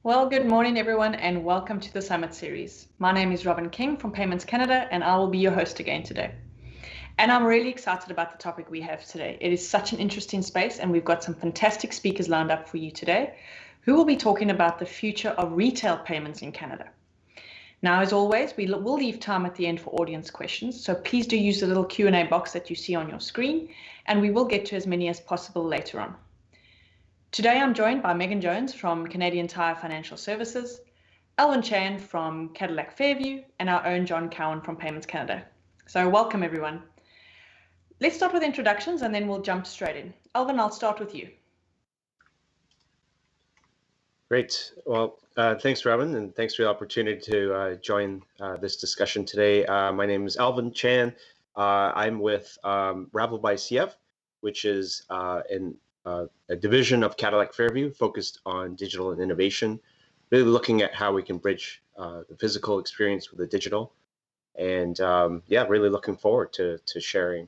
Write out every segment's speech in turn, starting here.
Well, good morning, everyone, and welcome to the Summit Series. My name is Robyn King from Payments Canada, and I will be your host again today. And I'm really excited about the topic we have today. It is such an interesting space, and we've got some fantastic speakers lined up for you today who will be talking about the future of retail payments in Canada. Now, as always, we'll leave time at the end for audience questions, so please do use the little Q&A box that you see on your screen, and we will get to as many as possible later on. Today, I'm joined by Megan Jones from Canadian Tire Financial Services, Alvin Chan from Cadillac Fairview, and our own John Cowan from Payments Canada. So welcome, everyone. Let's start with introductions, and then we'll jump straight in. Alvin, I'll start with you. Great. Well, thanks, Robyn, and thanks for the opportunity to join this discussion today. My name is Alvin Chan. I'm with Ravel by CF, which is a division of Cadillac Fairview focused on digital and innovation, really looking at how we can bridge the physical experience with the digital. And really looking forward to sharing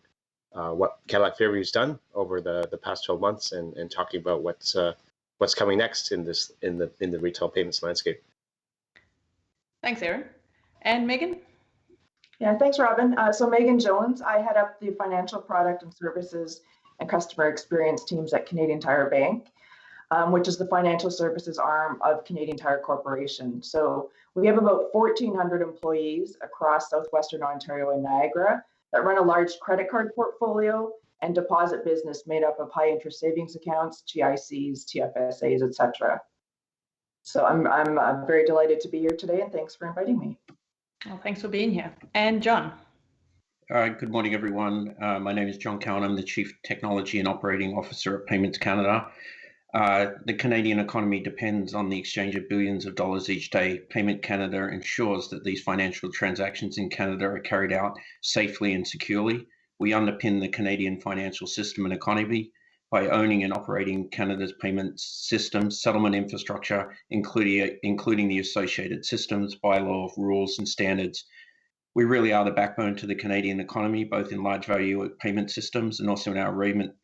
what Cadillac Fairview has done over the past 12 months and talking about what's coming next in the retail payments landscape. Thanks, Aaron. And Megan? Yeah, thanks, Robyn. So Megan Jones, I head up the financial product and services and customer experience teams at Canadian Tire Bank, which is the financial services arm of Canadian Tire Corporation. So we have about 1,400 employees across Southwestern Ontario and Niagara that run a large credit card portfolio and deposit business made up of high interest savings accounts, GICs, TFSAs, etc. So I'm very delighted to be here today, and thanks for inviting me. Well, thanks for being here. And John? Good morning, everyone. My name is John Cowan. I'm the Chief Technology and Operating Officer at Payments Canada. The Canadian economy depends on the exchange of billions of dollars each day. Payment Canada ensures that these financial transactions in Canada are carried out safely and securely. We underpin the Canadian financial system and economy by owning and operating Canada's payment systems, settlement infrastructure, including the associated systems, bylaw, rules, and standards. We really are the backbone to the Canadian economy, both in large value payment systems and also in our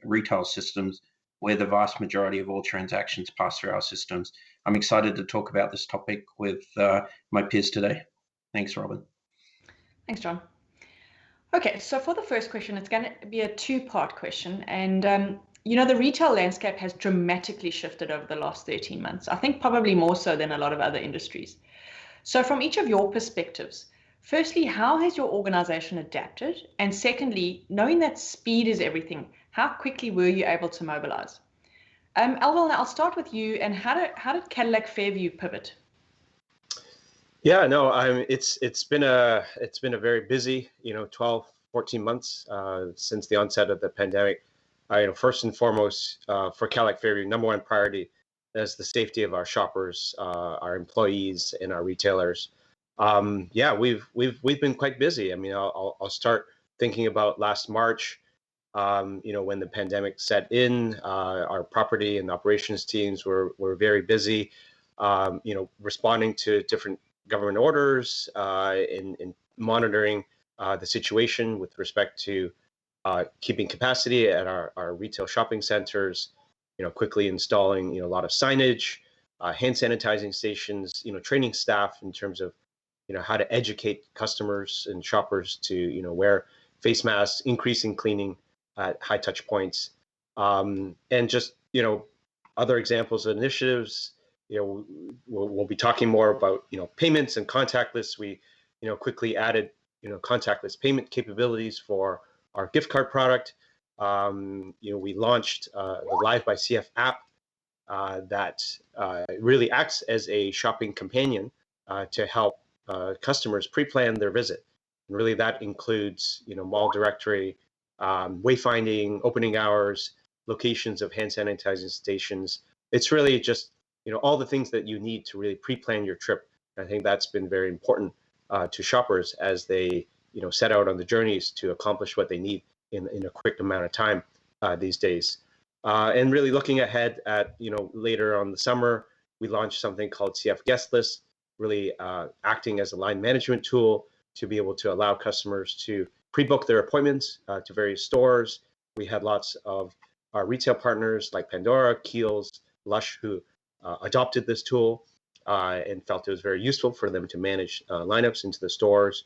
retail systems, where the vast majority of all transactions pass through our systems. I'm excited to talk about this topic with my peers today. Thanks, Robyn. Thanks, John. Okay, so for the first question, it's going to be a two-part question. And, the retail landscape has dramatically shifted over the last 13 months, I think probably more so than a lot of other industries. So from each of your perspectives, firstly, how has your organization adapted? And secondly, knowing that speed is everything, how quickly were you able to mobilize? Alvin, I'll start with you. And how did Cadillac Fairview pivot? Yeah, no, it's been a very busy 12, 14 months since the onset of the pandemic. First and foremost, for Cadillac Fairview, number one priority is the safety of our shoppers, our employees, and our retailers. We've been quite busy. I mean, I'll start thinking about last March, when the pandemic set in. Our property and operations teams were very busy, responding to different government orders, in monitoring the situation with respect to keeping capacity at our retail shopping centers, quickly installing a lot of signage, hand sanitizing stations, training staff in terms of how to educate customers and shoppers to wear face masks, increasing cleaning at high touch points, and just other examples of initiatives. We'll be talking more about payments and contactless. We quickly added contactless payment capabilities for our gift card product. We launched the Live by CF app that really acts as a shopping companion to help customers pre-plan their visit. And really that includes, mall directory, wayfinding, opening hours, locations of hand sanitizing stations. It's really just, all the things that you need to really pre-plan your trip. And I think that's been very important to shoppers as they, set out on the journeys to accomplish what they need in a quick amount of time these days. And really looking ahead at, later on the summer, we launched something called CF Guest List, really acting as a line management tool to be able to allow customers to pre-book their appointments to various stores. We had lots of our retail partners like Pandora, Kiehl's, Lush, who adopted this tool. and felt it was very useful for them to manage lineups into the stores.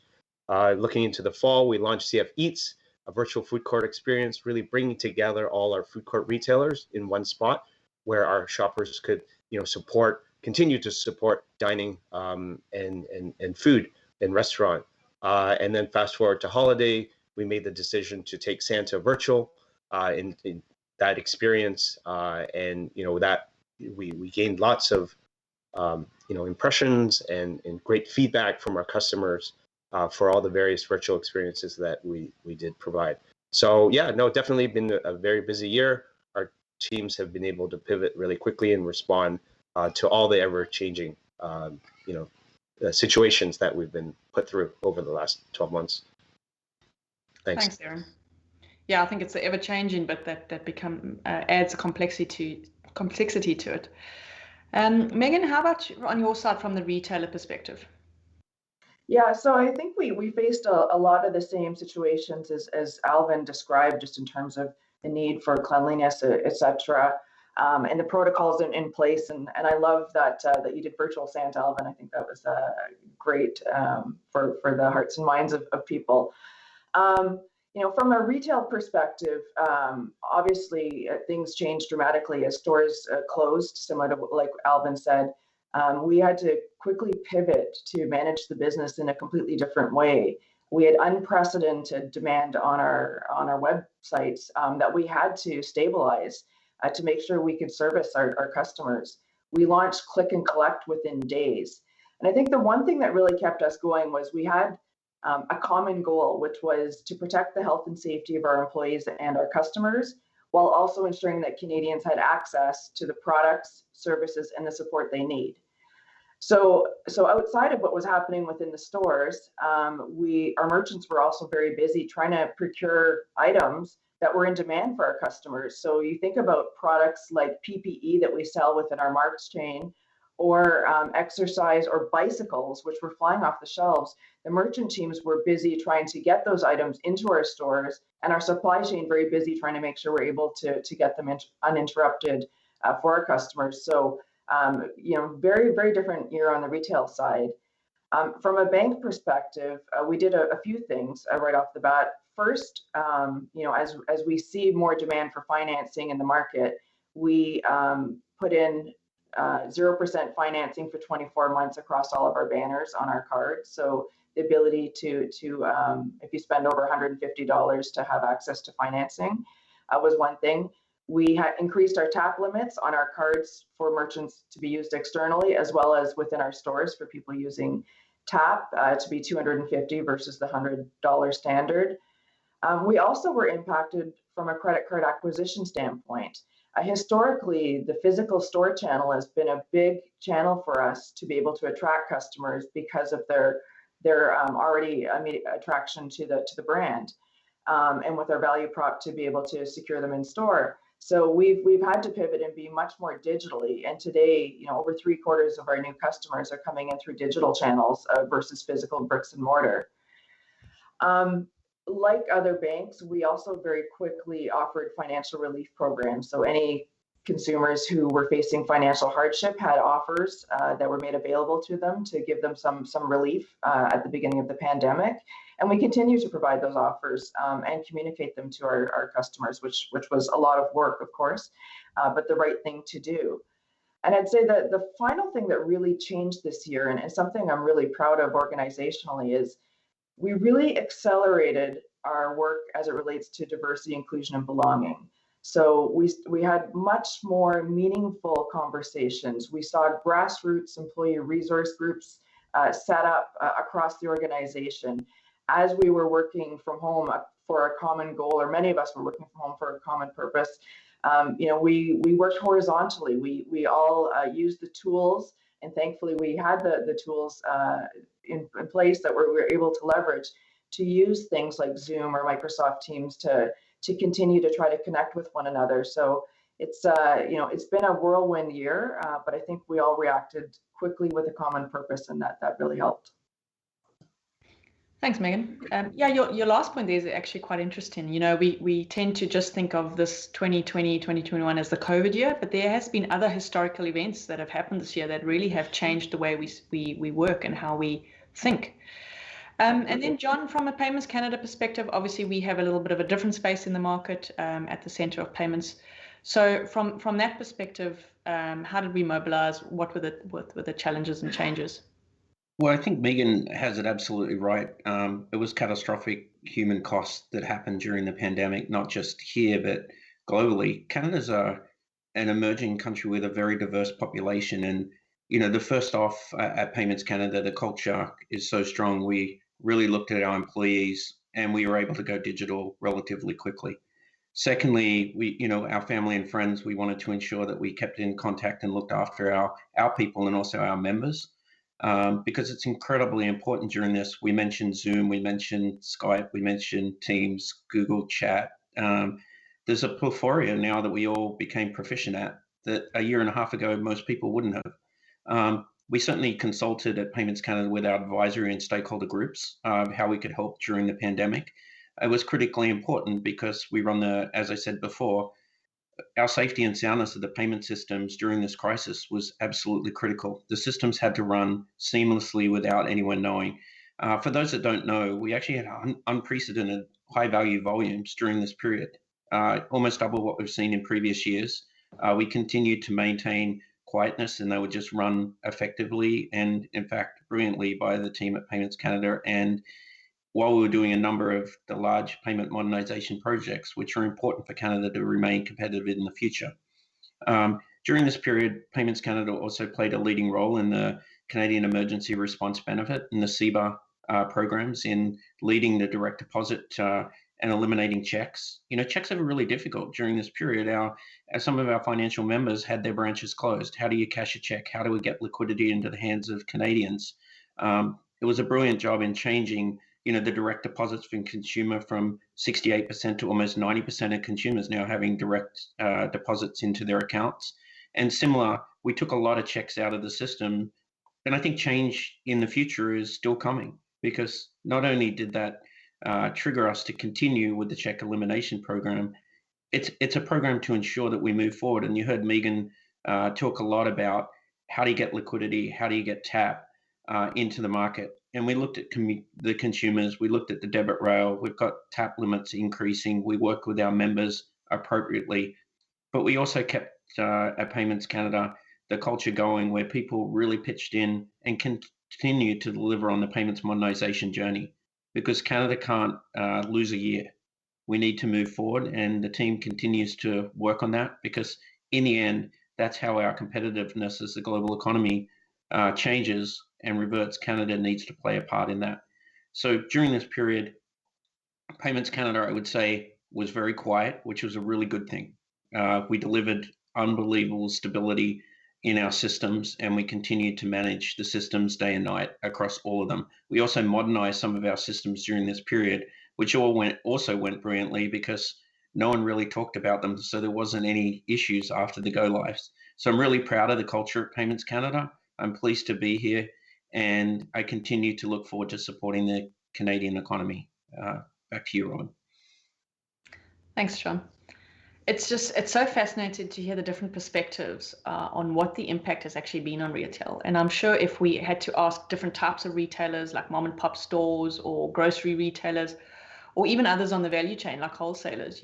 Looking into the fall, we launched CF Eats, a virtual food court experience, really bringing together all our food court retailers in one spot where our shoppers could, continue to support dining and food in restaurant. And then fast forward to holiday, we made the decision to take Santa virtual in that experience, and that we gained lots of impressions and great feedback from our customers for all the various virtual experiences that we did provide. So yeah, no, definitely been a very busy year. Our teams have been able to pivot really quickly and respond to all the ever-changing situations that we've been put through over the last 12 months. Thanks, Darren. Yeah, I think it's ever-changing, but that adds a complexity to it. Megan, how about on your side from the retailer perspective? Yeah, so I think we faced a lot of the same situations as Alvin described, just in terms of the need for cleanliness, et cetera, and the protocols in place. And I love that you did virtual Santa, Alvin. I think that was great for the hearts and minds of people. From a retail perspective, obviously things changed dramatically as stores closed, similar to like Alvin said. We had to quickly pivot to manage the business in a completely different way. We had unprecedented demand on our websites that we had to stabilize to make sure we could service our customers. We launched click and collect within days. And I think the one thing that really kept us going was we had a common goal, which was to protect the health and safety of our employees and our customers, while also ensuring that Canadians had access to the products, services, and the support they need. So outside of what was happening within the stores, our merchants were also very busy trying to procure items that were in demand for our customers. So you think about products like PPE that we sell within our Marks chain, or exercise or bicycles, which were flying off the shelves. The merchant teams were busy trying to get those items into our stores, and our supply chain very busy trying to make sure we're able to get them uninterrupted for our customers. So, very, very different year on the retail side. From a bank perspective, we did a few things right off the bat. First, as we see more demand for financing in the market, we put in 0% financing for 24 months across all of our banners on our cards. So the ability to if you spend over $150 to have access to financing was one thing. We had increased our tap limits on our cards for merchants to be used externally, as well as within our stores for people using tap to be $250 versus the $100 standard. We also were impacted from a credit card acquisition standpoint. Historically, the physical store channel has been a big channel for us to be able to attract customers because of their already immediate attraction to the brand, and with our value prop to be able to secure them in store. So we've had to pivot and be much more digitally. And today, over 3/4 of our new customers are coming in through digital channels versus physical bricks and mortar. Like other banks, we also very quickly offered financial relief programs. So any consumers who were facing financial hardship had offers that were made available to them to give them some relief at the beginning of the pandemic. And we continue to provide those offers and communicate them to our customers, which was a lot of work, of course, but the right thing to do. And I'd say that the final thing that really changed this year, and something I'm really proud of organizationally, is we really accelerated our work as it relates to diversity, inclusion, and belonging. So we had much more meaningful conversations. We saw grassroots employee resource groups set up across the organization as we were working from home for a common goal, or many of us were working from home for a common purpose. We worked horizontally. We all used the tools, and thankfully we had the tools in place that we were able to leverage to use things like Zoom or Microsoft Teams to continue to try to connect with one another. So it's been a whirlwind year, but I think we all reacted quickly with a common purpose, and that really helped. Thanks, Megan. Yeah, your last point there is actually quite interesting. You know, we tend to just think of this 2020, 2021 as the COVID year, but there has been other historical events that have happened this year that really have changed the way we work and how we think. And then, John, from a Payments Canada perspective, obviously we have a little bit of a different space in the market at the center of payments. So from that perspective, how did we mobilize? What were the challenges and changes? Well, I think Megan has it absolutely right. It was catastrophic human costs that happened during the pandemic, not just here, but globally. Canada's an emerging country with a very diverse population. And, you know, the first off at Payments Canada, the culture is so strong. We really looked at our employees and we were able to go digital relatively quickly. Secondly, our family and friends, we wanted to ensure that we kept in contact and looked after our people and also our members. Because it's incredibly important during this. We mentioned Zoom, we mentioned Skype, we mentioned Teams, Google Chat. There's a plethora now that we all became proficient at that a year and a half ago most people wouldn't have. We certainly consulted at Payments Canada with our advisory and stakeholder groups how we could help during the pandemic. It was critically important because we run as I said before, our safety and soundness of the payment systems during this crisis was absolutely critical. The systems had to run seamlessly without anyone knowing. For those that don't know, we actually had unprecedented high value volumes during this period, almost double what we've seen in previous years. We continued to maintain quietness and they would just run effectively and in fact brilliantly by the team at Payments Canada. And while we were doing a number of the large payment modernization projects, which are important for Canada to remain competitive in the future. During this period, Payments Canada also played a leading role in the Canadian Emergency Response Benefit and the CEBA programs in leading the direct deposit and eliminating checks. You know, checks are really difficult during this period. As some of our financial members had their branches closed. How do you cash a check? How do we get liquidity into the hands of Canadians? It was a brilliant job in changing the direct deposits from consumer from 68% to almost 90% of consumers now having direct deposits into their accounts. And similar, we took a lot of checks out of the system. And I think change in the future is still coming because not only did that trigger us to continue with the check elimination program, it's a program to ensure that we move forward. And you heard Megan talk a lot about how do you get liquidity, how do you get tap into the market. And we looked at the consumers, we looked at the debit rail, we've got tap limits increasing, we work with our members appropriately, but we also kept at Payments Canada the culture going where people really pitched in and continue to deliver on the payments modernization journey because Canada can't lose a year. We need to move forward and the team continues to work on that because in the end, that's how our competitiveness as the global economy changes and reverts. Canada needs to play a part in that. So during this period, Payments Canada, I would say, was very quiet, which was a really good thing. We delivered unbelievable stability in our systems and we continued to manage the systems day and night across all of them. We also modernized some of our systems during this period, which also went brilliantly because no one really talked about them. So there wasn't any issues after the go lives. So I'm really proud of the culture at Payments Canada. I'm pleased to be here and I continue to look forward to supporting the Canadian economy. Back to you, Robyn. Thanks, John. It's so fascinating to hear the different perspectives on what the impact has actually been on retail. And I'm sure if we had to ask different types of retailers like mom and pop stores or grocery retailers, or even others on the value chain like wholesalers,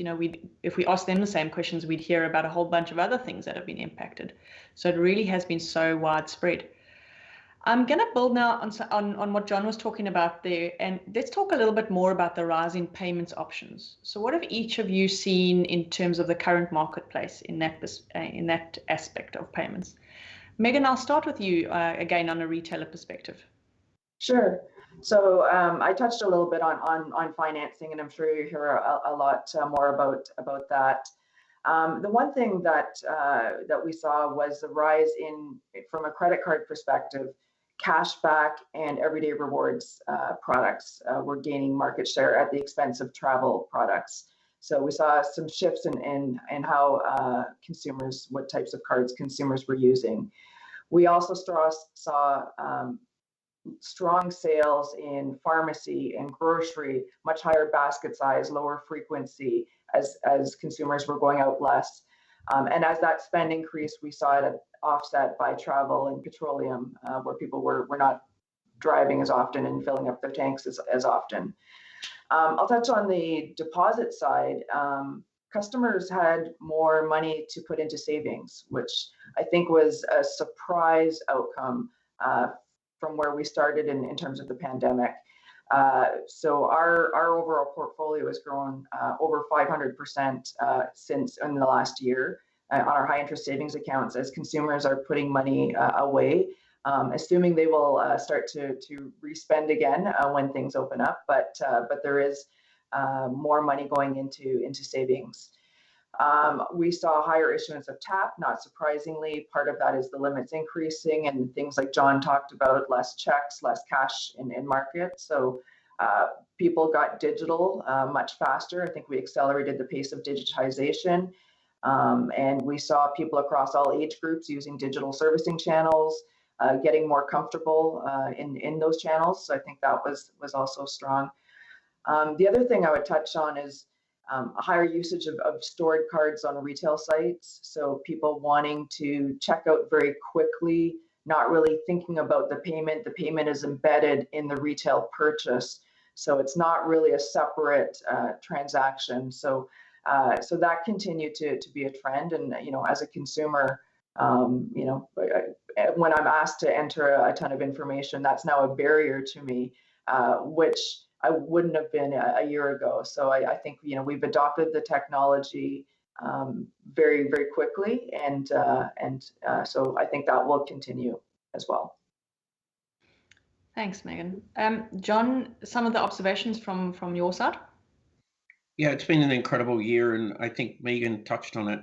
if we ask them the same questions, we'd hear about a whole bunch of other things that have been impacted. So it really has been so widespread. I'm going to build now on what John was talking about there, and let's talk a little bit more about the rise in payments options. So what have each of you seen in terms of the current marketplace in that aspect of payments? Megan, I'll start with you again on a retailer perspective. Sure. So I touched a little bit on financing, and I'm sure you hear a lot more about that. The one thing that we saw was the rise from a credit card perspective, cashback and everyday rewards products were gaining market share at the expense of travel products. So we saw some shifts in how what types of cards consumers were using. We also saw strong sales in pharmacy and grocery, much higher basket size, lower frequency as consumers were going out less. And as that spend increased, we saw it offset by travel and petroleum, where people were not driving as often and filling up their tanks as often. I'll touch on the deposit side. Customers had more money to put into savings, which I think was a surprise outcome from where we started in terms of the pandemic. So our overall portfolio has grown over 500% since in the last year on our high interest savings accounts as consumers are putting money away, assuming they will start to respend again when things open up. But there is more money going into savings. We saw higher issuance of TAP, not surprisingly. Part of that is the limits increasing and things like John talked about, less checks, less cash in market. So people got digital much faster. I think we accelerated the pace of digitization. And we saw people across all age groups using digital servicing channels, getting more comfortable in those channels. So I think that was also strong. The other thing I would touch on is a higher usage of stored cards on retail sites. So people wanting to check out very quickly, not really thinking about the payment. The payment is embedded in the retail purchase. So it's not really a separate transaction. So that continued to be a trend. And, as a consumer, when I'm asked to enter a ton of information, that's now a barrier to me, which I wouldn't have been a year ago. So I think, we've adopted the technology very, very quickly. And so I think that will continue as well. Thanks, Megan. John, some of the observations from your side? Yeah, it's been an incredible year, and I think Megan touched on it.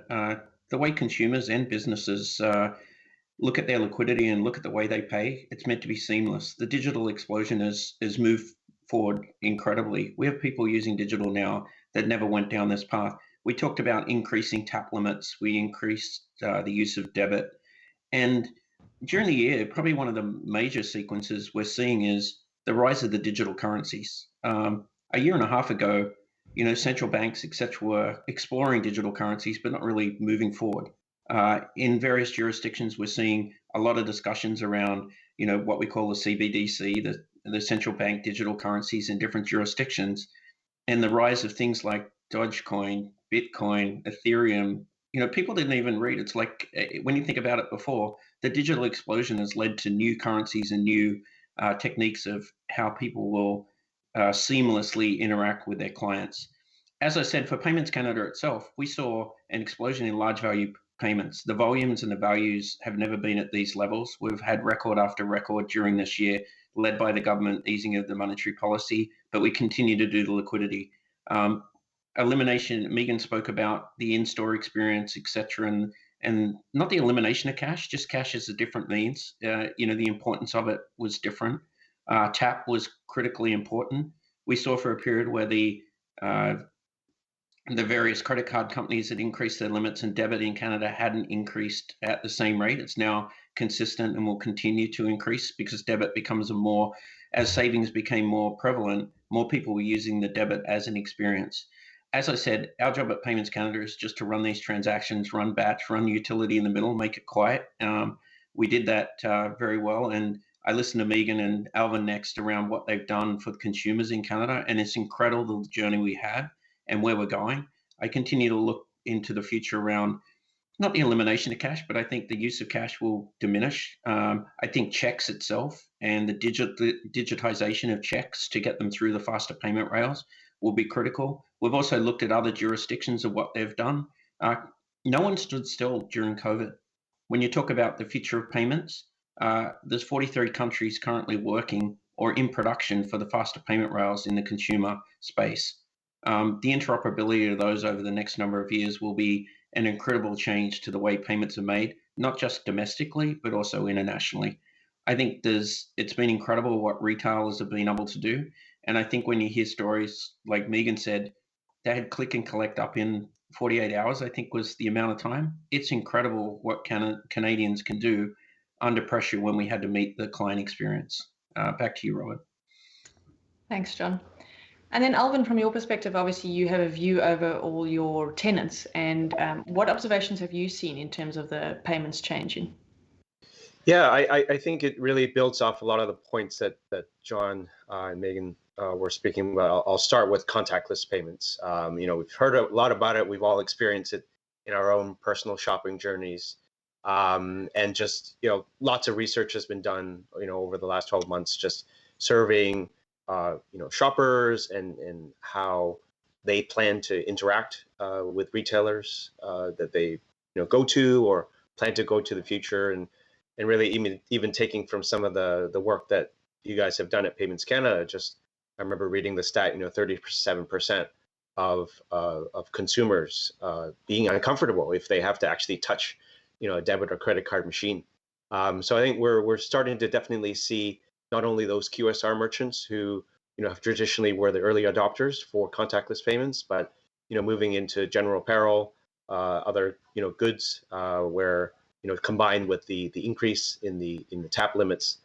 The way consumers and businesses look at their liquidity and look at the way they pay, it's meant to be seamless. The digital explosion has moved forward incredibly. We have people using digital now that never went down this path. We talked about increasing TAP limits. We increased the use of debit. And during the year, probably one of the major sequences we're seeing is the rise of the digital currencies. A year and a half ago, central banks, etc., were exploring digital currencies, but not really moving forward. In various jurisdictions, we're seeing a lot of discussions around, what we call the CBDC, the central bank digital currencies in different jurisdictions, and the rise of things like Dogecoin, Bitcoin, Ethereum. People didn't even read. It's like, when you think about it before, the digital explosion has led to new currencies and new techniques of how people will seamlessly interact with their clients. As I said, for Payments Canada itself, we saw an explosion in large value payments. The volumes and the values have never been at these levels. We've had record after record during this year, led by the government easing of the monetary policy, but we continue to do the liquidity. Elimination, Megan spoke about the in-store experience, etc., and not the elimination of cash, just cash as a different means. The importance of it was different. TAP was critically important. We saw for a period where the various credit card companies had increased their limits, and debit in Canada hadn't increased at the same rate. It's now consistent and will continue to increase because debit becomes as savings became more prevalent, more people were using the debit as an experience. As I said, our job at Payments Canada is just to run these transactions, run batch, run utility in the middle, make it quiet. We did that very well. And I listened to Megan and Alvin next around what they've done for the consumers in Canada. And it's incredible the journey we have and where we're going. I continue to look into the future around not the elimination of cash, but I think the use of cash will diminish. I think checks itself and the digitization of checks to get them through the faster payment rails will be critical. We've also looked at other jurisdictions of what they've done. No one stood still during COVID. When you talk about the future of payments, there's 43 countries currently working or in production for the faster payment rails in the consumer space. The interoperability of those over the next number of years will be an incredible change to the way payments are made, not just domestically, but also internationally. I think it's been incredible what retailers have been able to do. And I think when you hear stories like Megan said, they had click and collect up in 48 hours, I think was the amount of time. It's incredible what Canadians can do under pressure when we had to meet the client experience. Back to you, Robyn. Thanks, John. And then Alvin, from your perspective, obviously you have a view over all your tenants, and what observations have you seen in terms of the payments changing? Yeah, I think it really builds off a lot of the points that John and Megan were speaking about. I'll start with contactless payments. We've heard a lot about it. We've all experienced it in our own personal shopping journeys. And just, lots of research has been done, over the last 12 months, just surveying, shoppers and how they plan to interact with retailers that they, go to or plan to go to the future. And really even taking from some of the work that you guys have done at Payments Canada. Just I remember reading the stat, 37% of consumers being uncomfortable if they have to actually touch, a debit or credit card machine. So I think we're starting to definitely see not only those QSR merchants who have traditionally were the early adopters for contactless payments, but moving into general apparel, other goods where combined with the increase in the tap limits,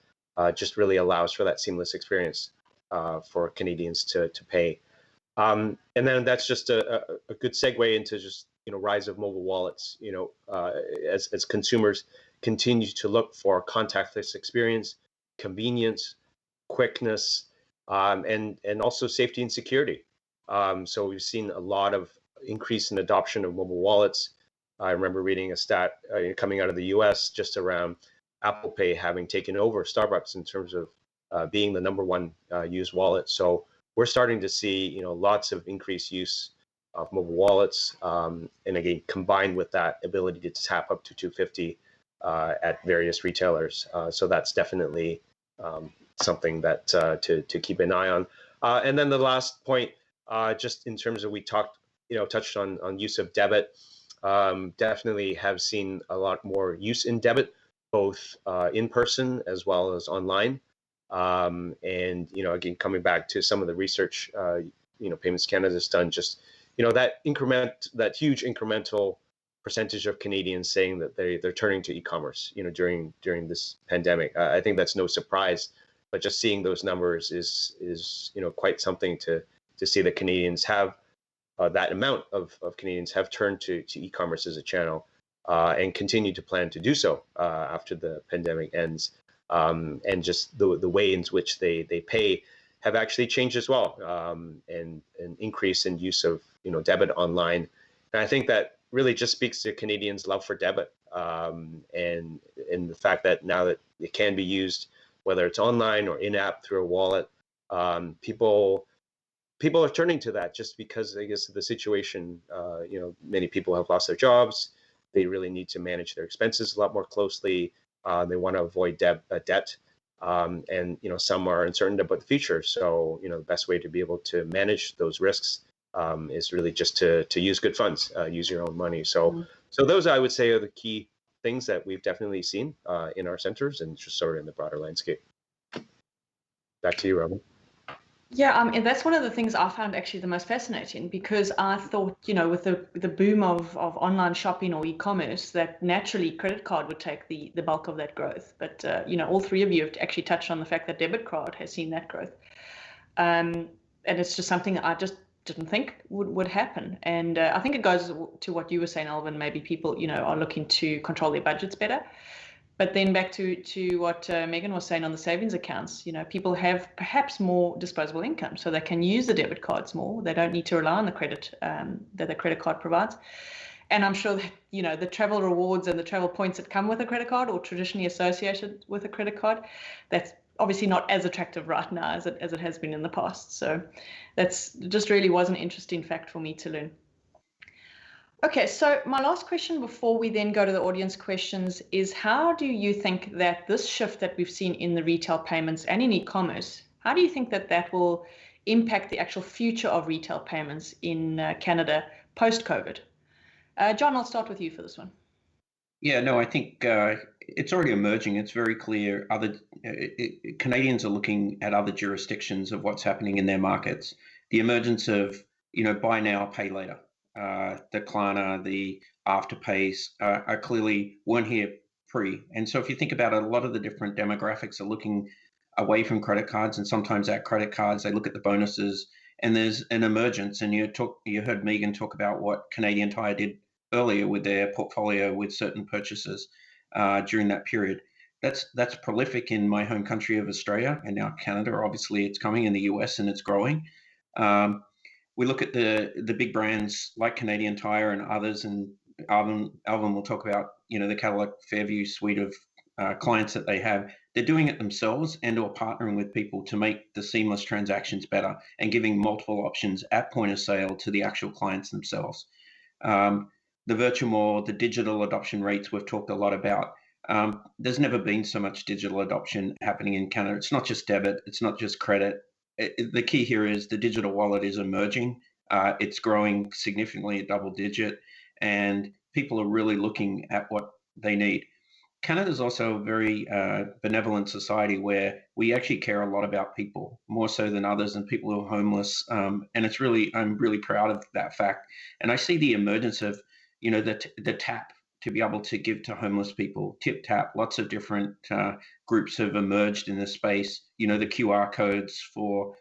just really allows for that seamless experience for Canadians to pay. And then that's just a good segue into just rise of mobile wallets. As consumers continue to look for contactless experience, convenience, quickness, and also safety and security. So we've seen a lot of increase in adoption of mobile wallets. I remember reading a stat coming out of the US just around Apple Pay having taken over Starbucks in terms of being the number one used wallet. So we're starting to see lots of increased use of mobile wallets, and again combined with that ability to tap up to $250 at various retailers. So that's definitely something that to keep an eye on. And then the last point, just in terms of we touched on use of debit. Definitely have seen a lot more use in debit, both in person as well as online. And again, coming back to some of the research, Payments Canada has done, just that huge incremental percentage of Canadians saying that they're turning to e-commerce, during this pandemic. I think that's no surprise, but just seeing those numbers is quite something to see that Canadians have. That amount of Canadians have turned to e-commerce as a channel and continue to plan to do so after the pandemic ends. And just the way in which they pay have actually changed as well, and an increase in use of debit online. And I think that really just speaks to Canadians' love for debit, and the fact that now that it can be used, whether it's online or in-app through a wallet, people are turning to that just because I guess of the situation. Many people have lost their jobs. They really need to manage their expenses a lot more closely. They want to avoid debt, and some are uncertain about the future. So the best way to be able to manage those risks is really just to use good funds, use your own money. So those I would say are the key things that we've definitely seen in our centers and just sort of in the broader landscape. Back to you, Robyn. Yeah, and that's one of the things I found actually the most fascinating, because I thought, with the boom of online shopping or e-commerce, that naturally credit card would take the bulk of that growth. But, all three of you have actually touched on the fact that debit card has seen that growth. And it's just something I just didn't think would happen. And I think it goes to what you were saying, Alvin. Maybe people, are looking to control their budgets better. But then back to what Megan was saying on the savings accounts, people have perhaps more disposable income, so they can use the debit cards more. They don't need to rely on the credit that the credit card provides. And I'm sure that, the travel rewards and the travel points that come with a credit card or traditionally associated with a credit card, that's obviously not as attractive right now as it has been in the past. So that's just really was an interesting fact for me to learn. Okay, so my last question before we then go to the audience questions is, how do you think that this shift that we've seen in the retail payments and in e-commerce, how do you think that will impact the actual future of retail payments in Canada post-COVID? John, I'll start with you for this one. Yeah, no, I think it's already emerging. It's very clear. Canadians are looking at other jurisdictions of what's happening in their markets. The emergence of, buy now, pay later. The Klarna, the Afterpays are clearly weren't here pre. And so if you think about it, a lot of the different demographics are looking away from credit cards, and sometimes at credit cards, they look at the bonuses, and there's an emergence. And you heard Megan talk about what Canadian Tire did earlier with their portfolio with certain purchases during that period. That's prolific in my home country of Australia, and now Canada. Obviously, it's coming in the US and it's growing. We look at the big brands like Canadian Tire and others, and Alvin will talk about the Cadillac Fairview suite of clients that they have. They're doing it themselves and/or partnering with people to make the seamless transactions better and giving multiple options at point of sale to the actual clients themselves. The virtual mall, the digital adoption rates we've talked a lot about. There's never been so much digital adoption happening in Canada. It's not just debit, it's not just credit. The key here is the digital wallet is emerging. It's growing significantly at double digit, and people are really looking at what they need. Canada is also a very benevolent society where we actually care a lot about people, more so than others, and people who are homeless. And I'm really proud of that fact. And I see the emergence of, the tap to be able to give to homeless people, tip tap. Lots of different groups have emerged in this space. The QR codes for,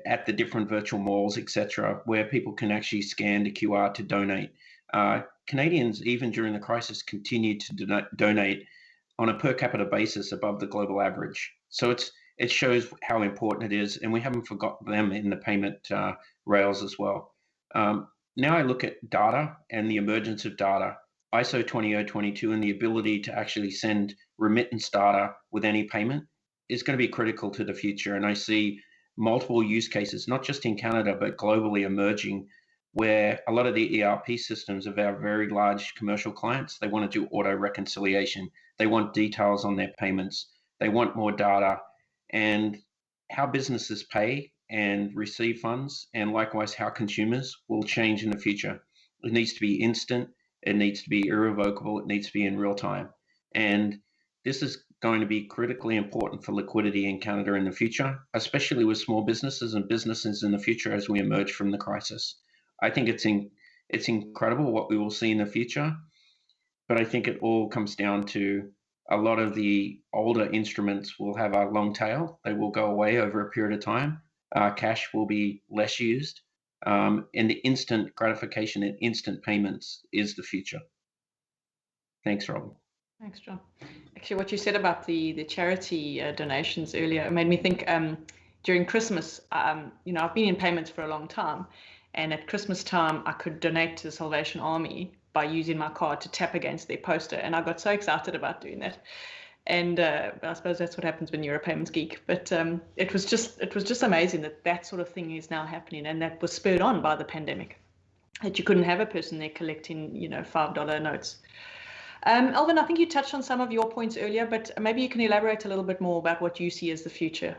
at the different virtual malls, etc., where people can actually scan the QR to donate. Canadians, even during the crisis, continued to donate on a per capita basis above the global average. So it shows how important it is, and we haven't forgotten them in the payment rails as well. Now I look at data and the emergence of data, ISO 20022, and the ability to actually send remittance data with any payment is going to be critical to the future. And I see multiple use cases, not just in Canada, but globally emerging, where a lot of the ERP systems of our very large commercial clients, they want to do auto reconciliation. They want details on their payments. They want more data, and how businesses pay and receive funds, and likewise how consumers will change in the future. It needs to be instant. It needs to be irrevocable. It needs to be in real time. And this is going to be critically important for liquidity in Canada in the future, especially with small businesses and businesses in the future as we emerge from the crisis. I think it's incredible what we will see in the future, but I think it all comes down to a lot of the older instruments will have a long tail. They will go away over a period of time. Cash will be less used, and the instant gratification and instant payments is the future. Thanks, Robyn. Thanks, John. Actually, what you said about the charity donations earlier made me think. During Christmas, I've been in payments for a long time. And at Christmas time, I could donate to the Salvation Army by using my card to tap against their poster. And I got so excited about doing that. And I suppose that's what happens when you're a payments geek. But it was just amazing that sort of thing is now happening. And that was spurred on by the pandemic, that you couldn't have a person there collecting, $5 notes. Alvin, I think you touched on some of your points earlier, but maybe you can elaborate a little bit more about what you see as the future.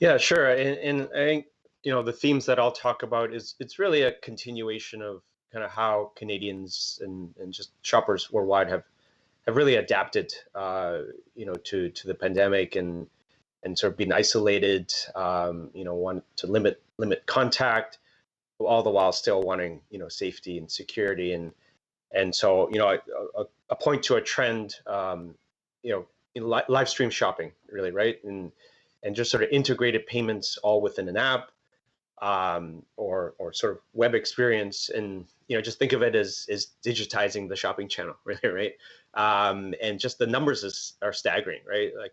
Yeah, sure. And I think, the themes that I'll talk about it's really a continuation of kind of how Canadians and just shoppers worldwide have really adapted, to the pandemic and sort of been isolated, want to limit contact, all the while still wanting, safety and security. And so, I point to a trend, in live stream shopping, really, right? And just sort of integrated payments all within an app, or sort of web experience, and just think of it as digitizing the shopping channel, really, right? And just the numbers are staggering, right? Like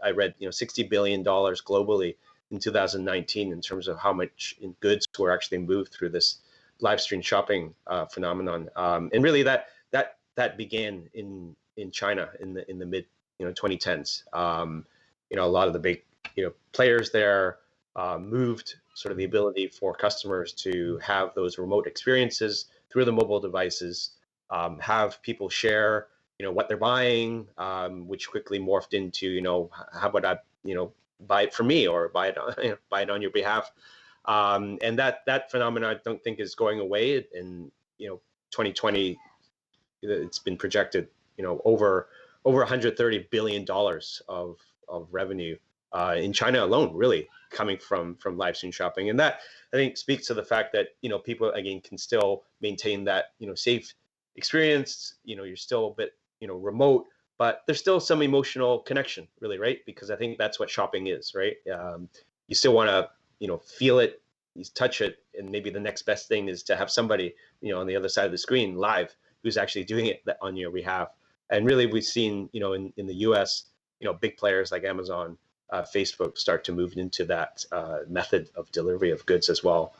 I read, $60 billion globally in 2019 in terms of how much in goods were actually moved through this live stream shopping phenomenon, and really that began in China in the mid 2010s. A lot of the big players there moved sort of the ability for customers to have those remote experiences through the mobile devices, have people share, what they're buying, which quickly morphed into, how about I, buy it for me or buy it on your behalf. And that phenomenon I don't think is going away. In 2020, it's been projected, over $130 billion of revenue in China alone, really coming from live stream shopping. And that, I think, speaks to the fact that people again can still maintain that safe experience. You're still a bit remote, but there's still some emotional connection, really, right? Because I think that's what shopping is, right? You still want to, feel it, you touch it, and maybe the next best thing is to have somebody, on the other side of the screen live who's actually doing it on your behalf. And really, we've seen, in the U.S., big players like Amazon, Facebook start to move into that method of delivery of goods as well.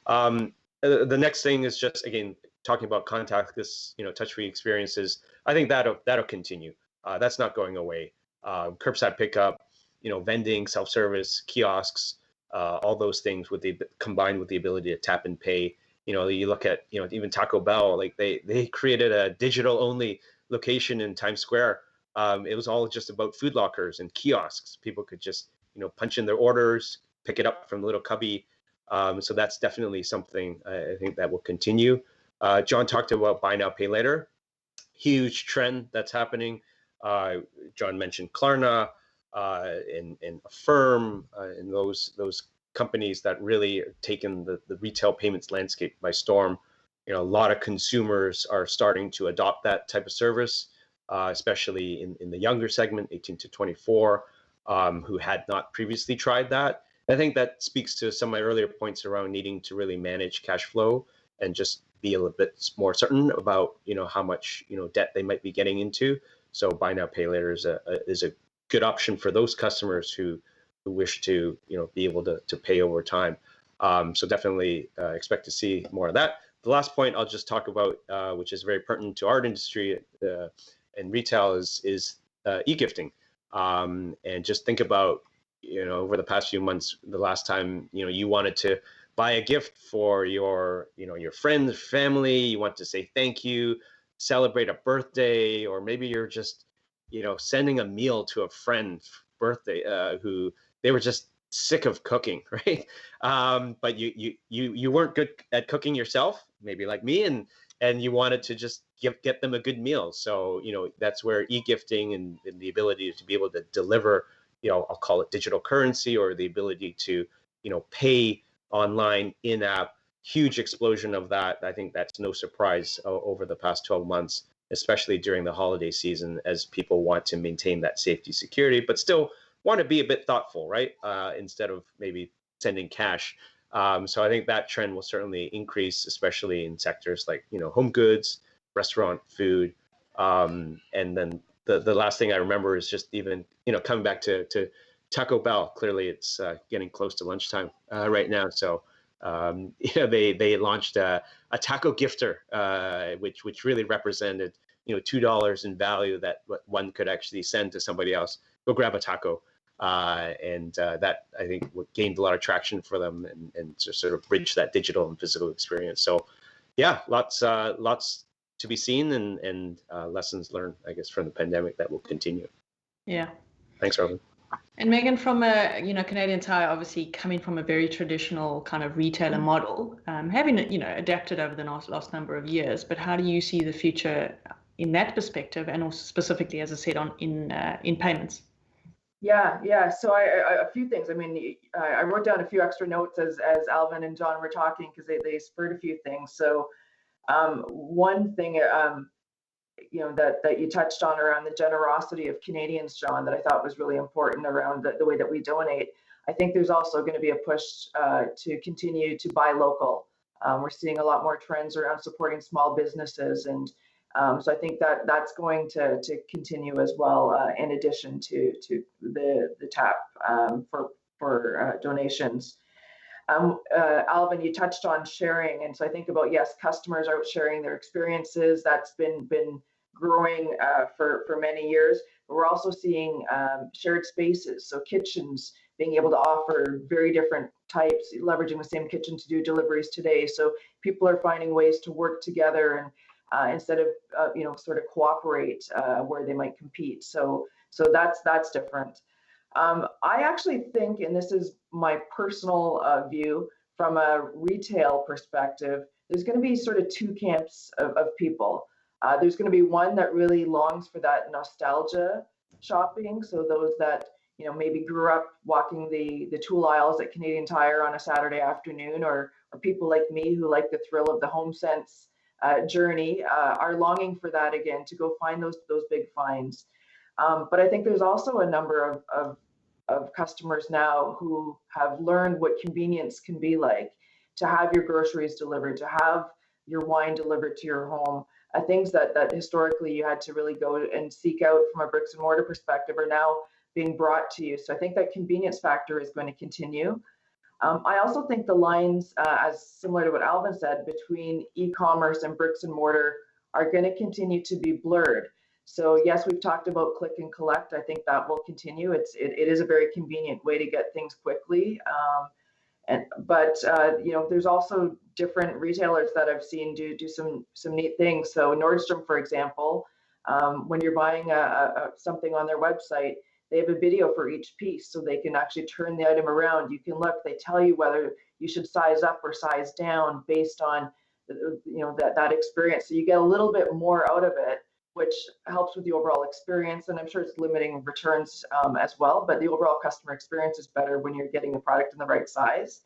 The next thing is just, again, talking about contactless, touch-free experiences. I think that'll continue. That's not going away. Curbside pickup, vending, self-service, kiosks, all those things combined with the ability to tap and pay. You look at, even Taco Bell, like they created a digital-only location in Times Square. It was all just about food lockers and kiosks. People could just, punch in their orders, pick it up from the little cubby. So that's definitely something I think that will continue. John talked about buy now, pay later. Huge trend that's happening. John mentioned Klarna and Affirm and those companies that really are taking the retail payments landscape by storm. A lot of consumers are starting to adopt that type of service, especially in the younger segment, 18 to 24, who had not previously tried that. I think that speaks to some of my earlier points around needing to really manage cash flow and just be a little bit more certain about, how much, debt they might be getting into. So buy now, pay later is a good option for those customers who wish to, be able to pay over time. So definitely expect to see more of that. The last point I'll just talk about, which is very pertinent to our industry and retail, is e-gifting. And just think about, over the past few months, the last time, you wanted to buy a gift for your, your friends, family, you want to say thank you, celebrate a birthday, or maybe you're just, sending a meal to a friend's birthday who they were just sick of cooking, right? But you weren't good at cooking yourself, maybe like me, and you wanted to just get them a good meal. So, that's where e-gifting and the ability to be able to deliver, I'll call it digital currency, or the ability to, pay online in-app, huge explosion of that. I think that's no surprise over the past 12 months, especially during the holiday season, as people want to maintain that safety, security, but still want to be a bit thoughtful, right? Instead of maybe sending cash. So I think that trend will certainly increase, especially in sectors like, home goods, restaurant, food. And then the last thing I remember is just even, coming back to Taco Bell. Clearly it's getting close to lunchtime right now. So, they launched a taco gifter, which really represented, $2 in value that one could actually send to somebody else. Go grab a taco. And that, I think, gained a lot of traction for them and to sort of bridge that digital and physical experience. So, yeah, lots to be seen and lessons learned, I guess, from the pandemic that will continue. Yeah. Thanks, Robyn. And Megan, from a Canadian Tire, obviously coming from a very traditional kind of retailer model, having adapted over the last number of years, but how do you see the future in that perspective, and also specifically, as I said, in payments? Yeah. So a few things. I mean, I wrote down a few extra notes as Alvin and John were talking, because they spurred a few things. So one thing that you touched on around the generosity of Canadians, John, that I thought was really important around the way that we donate. I think there's also going to be a push to continue to buy local. We're seeing a lot more trends around supporting small businesses, and so I think that's going to continue as well, in addition to the tap for donations. Alvin, you touched on sharing, and so I think about, yes, customers are sharing their experiences. That's been growing for many years. But we're also seeing shared spaces, so kitchens being able to offer very different types, leveraging the same kitchen to do deliveries today. So people are finding ways to work together and instead of sort of cooperate where they might compete. So that's different. I actually think, and this is my personal view from a retail perspective, there's going to be sort of two camps of people. There's going to be one that really longs for that nostalgia shopping. So those that maybe grew up walking the tool aisles at Canadian Tire on a Saturday afternoon, or people like me who like the thrill of the HomeSense journey, are longing for that again, to go find those big finds. But I think there's also a number of customers now who have learned what convenience can be like, to have your groceries delivered, to have your wine delivered to your home. Things that historically you had to really go and seek out from a bricks and mortar perspective are now being brought to you. So I think that convenience factor is going to continue. I also think the lines, as similar to what Alvin said, between e-commerce and bricks and mortar are going to continue to be blurred. So yes, we've talked about click and collect. I think that will continue. It is a very convenient way to get things quickly. But there's also different retailers that I've seen do some neat things. So Nordstrom, for example, when you're buying something on their website, they have a video for each piece, so they can actually turn the item around. You can look. They tell you whether you should size up or size down based on that experience. So you get a little bit more out of it, which helps with the overall experience. And I'm sure it's limiting returns as well, but the overall customer experience is better when you're getting the product in the right size.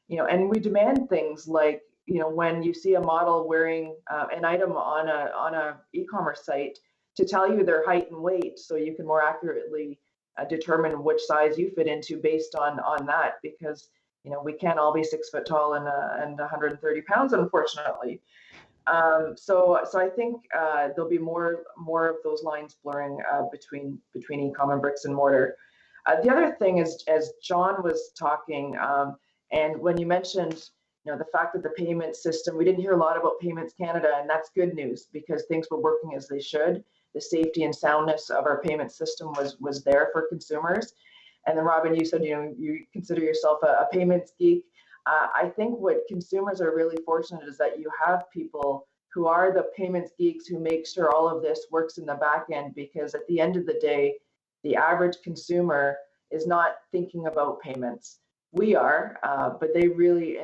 And we demand things like, when you see a model wearing an item on a e-commerce site, to tell you their height and weight, so you can more accurately determine which size you fit into based on that, because we can't all be 6 foot tall and 130 pounds, unfortunately. So I think there'll be more of those lines blurring between e-com and bricks and mortar. The other thing is, as John was talking, and when you mentioned the fact that the payment system, we didn't hear a lot about Payments Canada, and that's good news because things were working as they should. The safety and soundness of our payment system was there for consumers. And then Robyn, you said you consider yourself a payments geek. I think what consumers are really fortunate is that you have people who are the payments geeks who make sure all of this works in the back end, because at the end of the day, the average consumer is not thinking about payments. We are, but they really,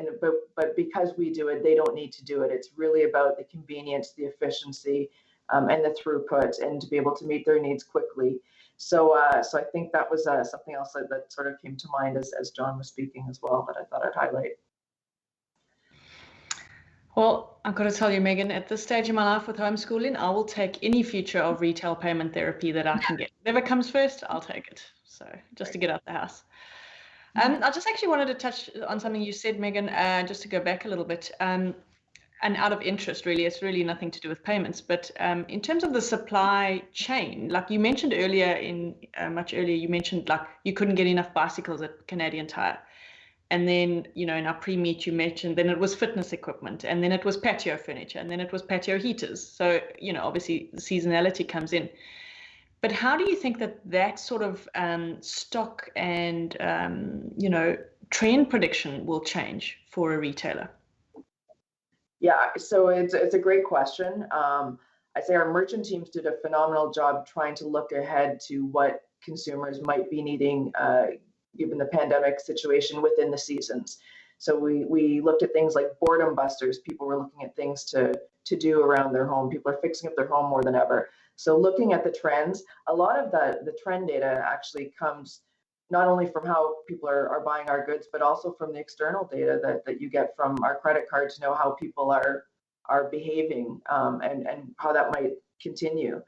but because we do it, they don't need to do it. It's really about the convenience, the efficiency, and the throughput, and to be able to meet their needs quickly. So I think that was something else that sort of came to mind as John was speaking as well, that I thought I'd highlight. Well, I've got to tell you, Megan, at this stage in my life with homeschooling, I will take any future of retail payment therapy that I can get. Whatever comes first, I'll take it. So just to get out the house. I just actually wanted to touch on something you said, Megan, just to go back a little bit. And out of interest, really, it's really nothing to do with payments. But in terms of the supply chain, like you mentioned earlier, much earlier, you mentioned like you couldn't get enough bicycles at Canadian Tire. And then, in our pre-meet, you mentioned then it was fitness equipment, and then it was patio furniture, and then it was patio heaters. So, obviously the seasonality comes in. But how do you think that sort of stock and, trend prediction will change for a retailer? Yeah, so it's a great question. I'd say our merchant teams did a phenomenal job trying to look ahead to what consumers might be needing given the pandemic situation within the seasons. So we looked at things like boredom busters. People were looking at things to do around their home. People are fixing up their home more than ever. So looking at the trends, a lot of the trend data actually comes not only from how people are buying our goods, but also from the external data that you get from our credit card to know how people are behaving and how that might continue.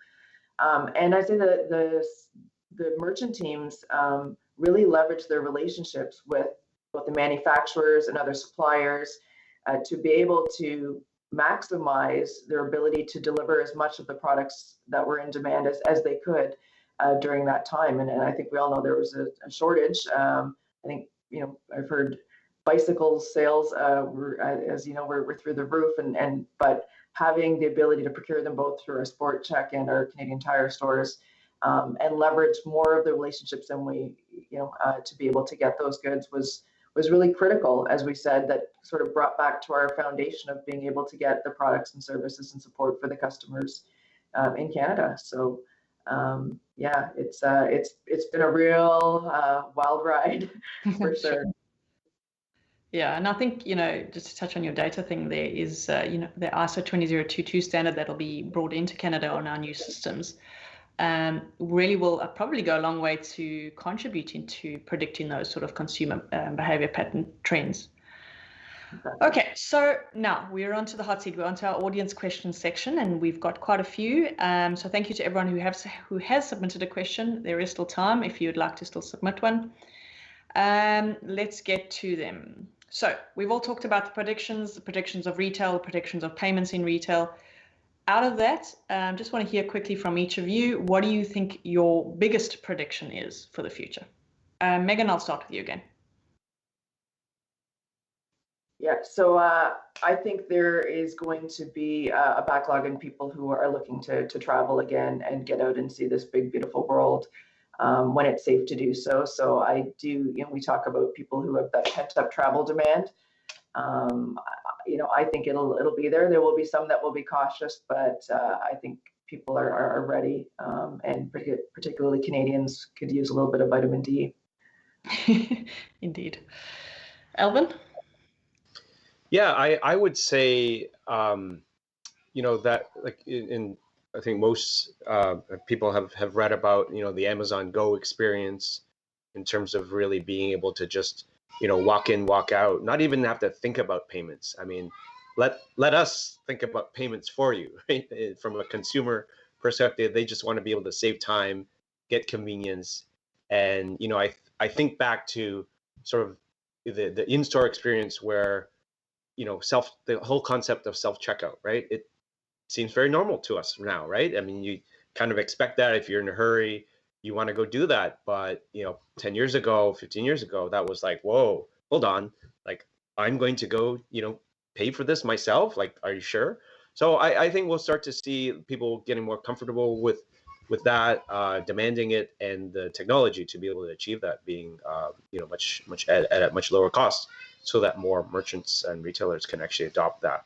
And I say that the merchant teams really leverage their relationships with both the manufacturers and other suppliers to be able to maximize their ability to deliver as much of the products that were in demand as they could during that time. And I think we all know there was a shortage. I think, I've heard bicycle sales were, as you know, we're through the roof, but having the ability to procure them both through our Sport Check and our Canadian Tire stores, and leverage more of the relationships than we, to be able to get those goods was really critical, as we said, that sort of brought back to our foundation of being able to get the products and services and support for the customers in Canada. So yeah, it's been a real wild ride for sure. Yeah, and I think, just to touch on your data thing, there is, the ISO 20022 standard that'll be brought into Canada on our new systems. Really will probably go a long way to contributing to predicting those sort of consumer behavior pattern trends. Okay, so now we're on to the hot seat. We're on to our audience questions section, and we've got quite a few. So thank you to everyone who has submitted a question. There is still time if you'd like to still submit one. Let's get to them. So we've all talked about the predictions of retail, the predictions of payments in retail. Out of that, just want to hear quickly from each of you, what do you think your biggest prediction is for the future? Megan, I'll start with you again. Yeah, so I think there is going to be a backlog in people who are looking to travel again and get out and see this big, beautiful world when it's safe to do so. So I do, we talk about people who have that pent-up travel demand. I think it'll be there. There will be some that will be cautious, but I think people are ready, and particularly Canadians could use a little bit of vitamin D. Indeed. Alvin? Yeah, I would say, that like I think most people have read about, the Amazon Go experience in terms of really being able to just, walk in, walk out, not even have to think about payments. I mean, let us think about payments for you, right? From a consumer perspective, they just want to be able to save time, get convenience. And, I think back to sort of the in-store experience where, the whole concept of self-checkout, right? It seems very normal to us now, right? I mean, you kind of expect that if you're in a hurry, you want to go do that. But, 10 years ago, 15 years ago, that was like, whoa, hold on. Like, I'm going to go, pay for this myself. Like, are you sure? So I think we'll start to see people getting more comfortable with that, demanding it, and the technology to be able to achieve that being, much at a much lower cost, so that more merchants and retailers can actually adopt that.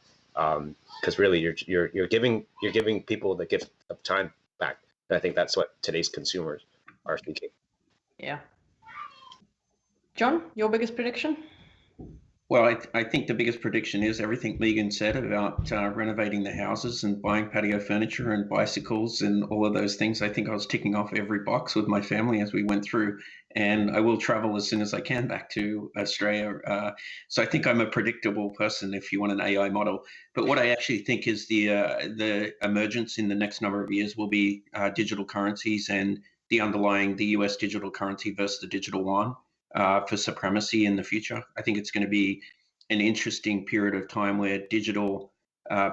Because really, you're giving people the gift of time back, and I think that's what today's consumers are thinking. Yeah. John, your biggest prediction? Well, I think the biggest prediction is everything Megan said about renovating the houses and buying patio furniture and bicycles and all of those things. I think I was ticking off every box with my family as we went through, and I will travel as soon as I can back to Australia. So I think I'm a predictable person if you want an AI model. But what I actually think is the emergence in the next number of years will be digital currencies and the US digital currency versus the digital yuan. For supremacy in the future. I think it's going to be an interesting period of time where digital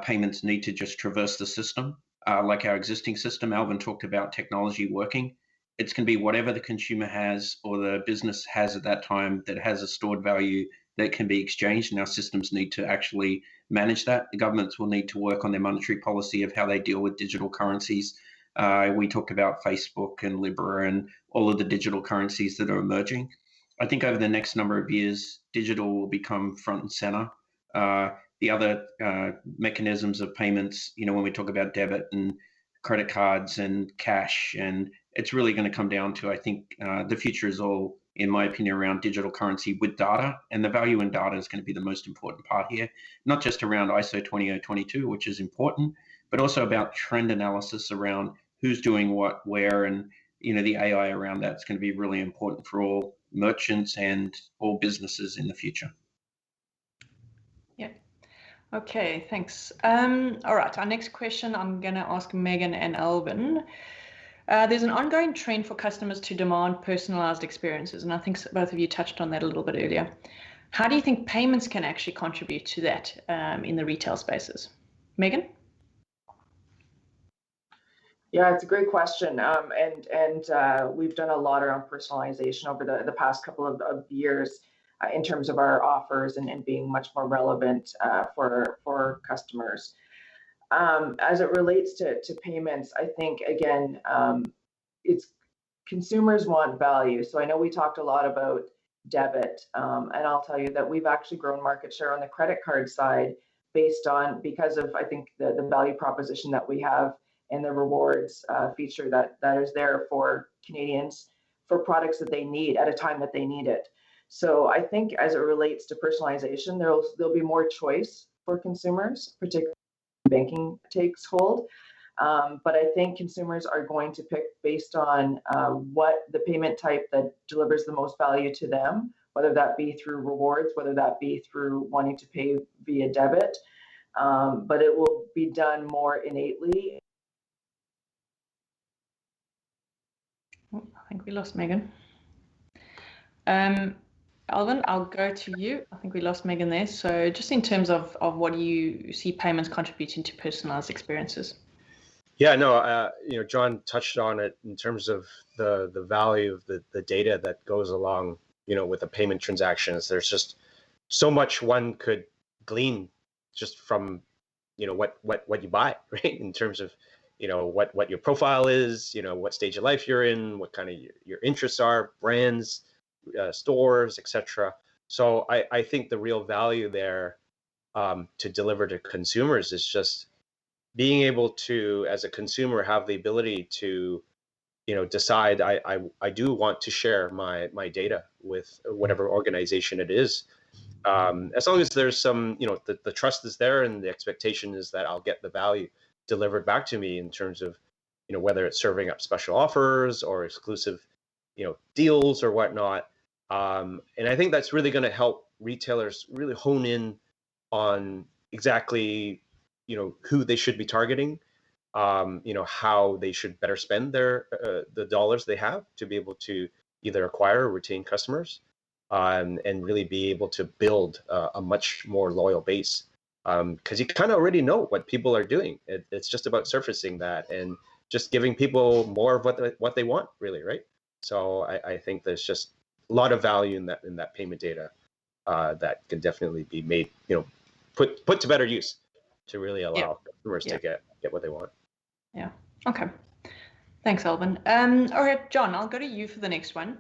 payments need to just traverse the system, like our existing system. Alvin talked about technology working. It's going to be whatever the consumer has or the business has at that time that has a stored value that can be exchanged, and our systems need to actually manage that. The governments will need to work on their monetary policy of how they deal with digital currencies. We talked about Facebook and Libra and all of the digital currencies that are emerging. I think over the next number of years, digital will become front and center. The other mechanisms of payments, when we talk about debit and credit cards and cash, and it's really going to come down to, I think, the future is all, in my opinion, around digital currency with data, and the value in data is going to be the most important part here, not just around ISO 20022, which is important, but also about trend analysis around who's doing what, where, and the AI around that's going to be really important for all merchants and all businesses in the future. Yeah. Okay, thanks. All right, our next question I'm going to ask Megan and Alvin. There's an ongoing trend for customers to demand personalized experiences, and I think both of you touched on that a little bit earlier. How do you think payments can actually contribute to that in the retail spaces? Megan? Yeah, it's a great question. And we've done a lot around personalization over the past couple of years in terms of our offers and being much more relevant for customers. As it relates to payments, I think, again, it's consumers want value. So I know we talked a lot about debit, and I'll tell you that we've actually grown market share on the credit card side because of, I think, the value proposition that we have and the rewards feature that is there for Canadians for products that they need at a time that they need it. So I think as it relates to personalization, there'll be more choice for consumers, particularly when banking takes hold. But I think consumers are going to pick based on what the payment type that delivers the most value to them, whether that be through rewards, whether that be through wanting to pay via debit, but it will be done more innately. Oh, I think we lost Megan. Alvin, I'll go to you. I think we lost Megan there. So just in terms of what do you see payments contributing to personalized experiences? Yeah, no, John touched on it in terms of the value of the data that goes along, with the payment transactions. There's just so much one could glean just from, what you buy, right? In terms of, what your profile is, what stage of life you're in, what kind of your interests are, brands, stores, etc. So I think the real value there to deliver to consumers is just being able to, as a consumer, have the ability to, decide I do want to share my data with whatever organization it is. As long as there's some, the trust is there and the expectation is that I'll get the value delivered back to me in terms of, whether it's serving up special offers or exclusive, deals or whatnot. And I think that's really going to help retailers really hone in on exactly, who they should be targeting, how they should better spend the dollars they have to be able to either acquire or retain customers, and really be able to build a much more loyal base. Because you kind of already know what people are doing. It's just about surfacing that and just giving people more of what they want, really, right? So I think there's just a lot of value in that payment data that can definitely be made, put to better use to really allow customers to get what they want. Yeah. Okay. Thanks, Alvin. All right, John, I'll go to you for the next one.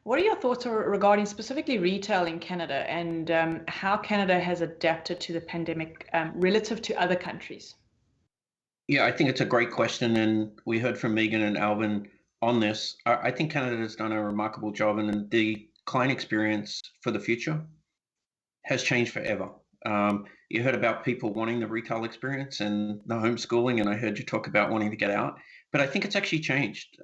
What are your thoughts regarding specifically retail in Canada and how Canada has adapted to the pandemic relative to other countries? Yeah, I think it's a great question, and we heard from Megan and Alvin on this. I think Canada has done a remarkable job, and the client experience for the future has changed forever. You heard about people wanting the retail experience and the homeschooling, and I heard you talk about wanting to get out, but I think it's actually changed.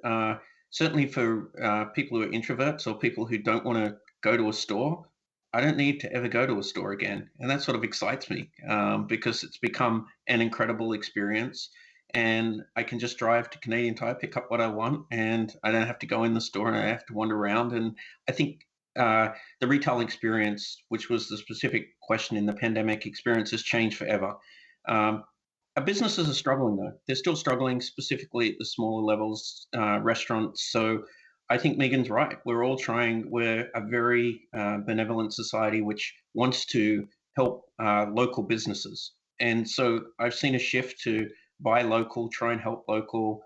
Certainly for people who are introverts or people who don't want to go to a store, I don't need to ever go to a store again. And that sort of excites me because it's become an incredible experience. And I can just drive to Canadian Tire, pick up what I want, and I don't have to go in the store and I have to wander around. And I think the retail experience, which was the specific question in the pandemic experience, has changed forever. Our businesses are struggling though. They're still struggling, specifically at the smaller levels, restaurants. So I think Megan's right. We're all trying. We're a very benevolent society which wants to help local businesses. And so I've seen a shift to buy local, try and help local.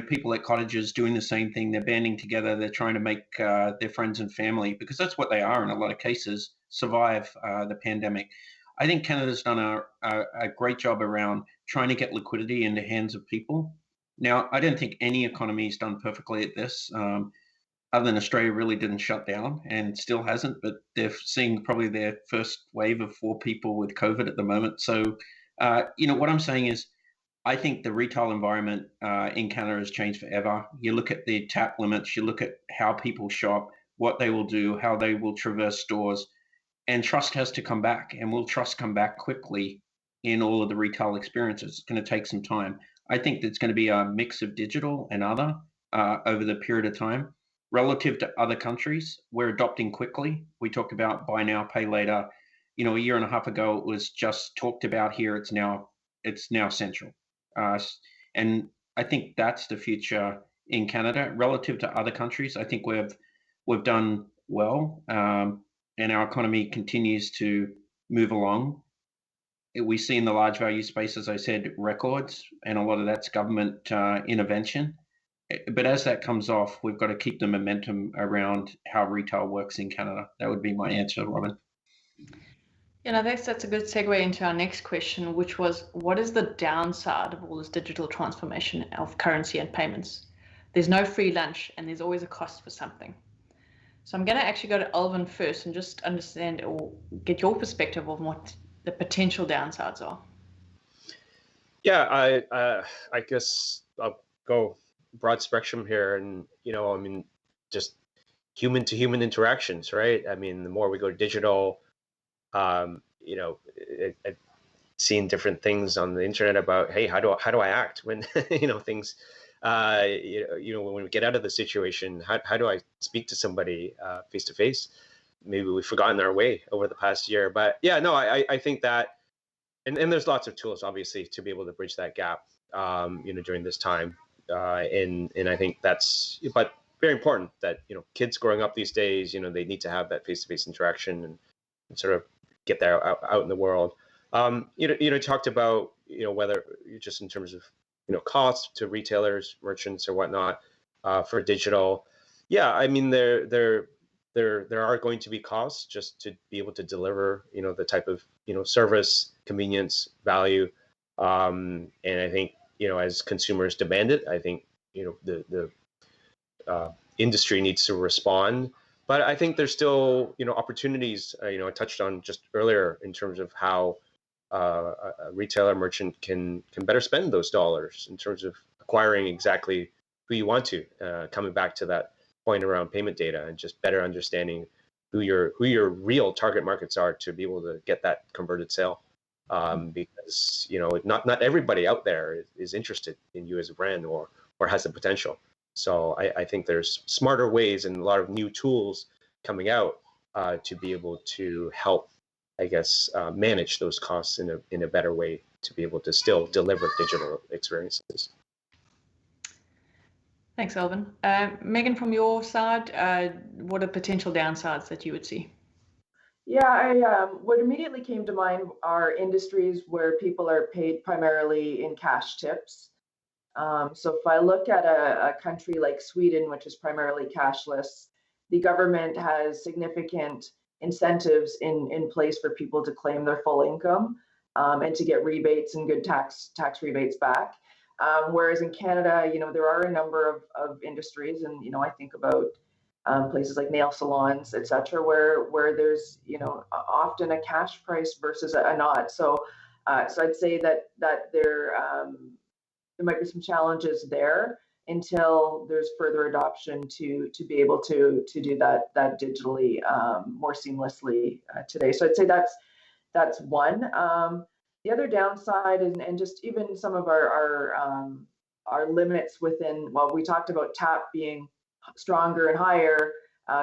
People at cottages doing the same thing. They're banding together. They're trying to make their friends and family, because that's what they are in a lot of cases, survive the pandemic. I think Canada's done a great job around trying to get liquidity in the hands of people. Now, I don't think any economy's done perfectly at this. Other than Australia really didn't shut down and still hasn't, but they're seeing probably their first wave of 4 people with COVID at the moment. So, what I'm saying is, I think the retail environment in Canada has changed forever. You look at the tap limits, you look at how people shop, what they will do, how they will traverse stores, and trust has to come back. And will trust come back quickly in all of the retail experiences? It's going to take some time. I think there's going to be a mix of digital and other over the period of time. Relative to other countries, we're adopting quickly. We talked about buy now, pay later. A year and a half ago, it was just talked about here. It's now central. And I think that's the future in Canada relative to other countries. I think we've done well, and our economy continues to move along. We see in the large value space, as I said, records, and a lot of that's government intervention. But as that comes off, we've got to keep the momentum around how retail works in Canada. That would be my answer, Robyn. That's a good segue into our next question, which was, what is the downside of all this digital transformation of currency and payments? There's no free lunch and there's always a cost for something. So I'm going to actually go to Alvin first and just understand or get your perspective of what the potential downsides are. Yeah, I guess I'll go broad spectrum here, and just human to human interactions, right? I mean, the more we go digital, I've seen different things on the internet about, hey, how do I act when things, when we get out of the situation, how do I speak to somebody face to face? Maybe we've forgotten our way over the past year, but yeah, no, I think that, and there's lots of tools obviously to be able to bridge that gap, during this time, and I think that's, but very important that kids growing up these days, they need to have that face-to-face interaction and sort of get there out in the world. Talked about whether just in terms of costs to retailers, merchants, or whatnot, for digital. Yeah, I mean there are going to be costs just to be able to deliver the type of service, convenience, value, and I think as consumers demand it, I think the industry needs to respond. But I think there's still opportunities. I touched on just earlier in terms of how a retailer merchant can better spend those dollars in terms of acquiring exactly who you want to. Coming back to that point around payment data and just better understanding who your real target markets are to be able to get that converted sale. Because not everybody out there is interested in you as a brand or has the potential. So I think there's smarter ways and a lot of new tools coming out to be able to help, I guess, manage those costs in a better way to be able to still deliver digital experiences. Thanks, Alvin. Megan, from your side, what are potential downsides that you would see? Yeah, what immediately came to mind are industries where people are paid primarily in cash tips. So if I look at a country like Sweden, which is primarily cashless, the government has significant incentives in place for people to claim their full income, and to get rebates and good tax rebates back. Whereas in Canada, there are a number of industries, and I think about places like nail salons, etc., where there's often a cash price versus a not. So I'd say that there might be some challenges there until there's further adoption to be able to do that digitally more seamlessly today. So I'd say that's one. The other downside is, and just even some of our limits within, well, we talked about tap being stronger and higher.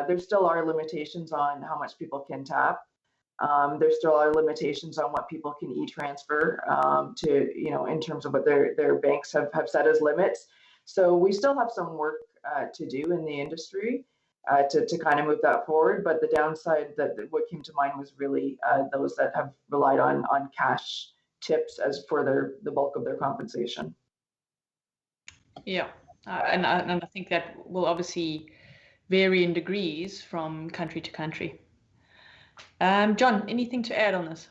There still are limitations on how much people can tap. There still are limitations on what people can e-transfer to, in terms of what their banks have set as limits. So we still have some work to do in the industry to kind of move that forward. But the downside that what came to mind was really those that have relied on cash tips as for the bulk of their compensation. Yeah, and I think that will obviously vary in degrees from country to country. John, anything to add on this?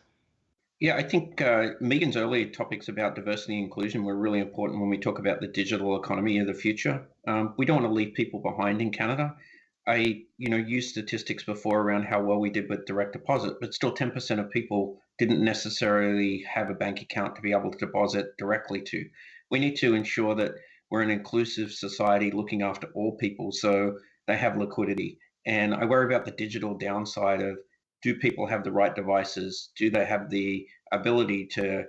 Yeah, I think Megan's earlier topics about diversity and inclusion were really important when we talk about the digital economy of the future. We don't want to leave people behind in Canada. I used statistics before around how well we did with direct deposit, but still 10% of people didn't necessarily have a bank account to be able to deposit directly to. We need to ensure that we're an inclusive society looking after all people so they have liquidity. And I worry about the digital downside of, do people have the right devices? Do they have the ability to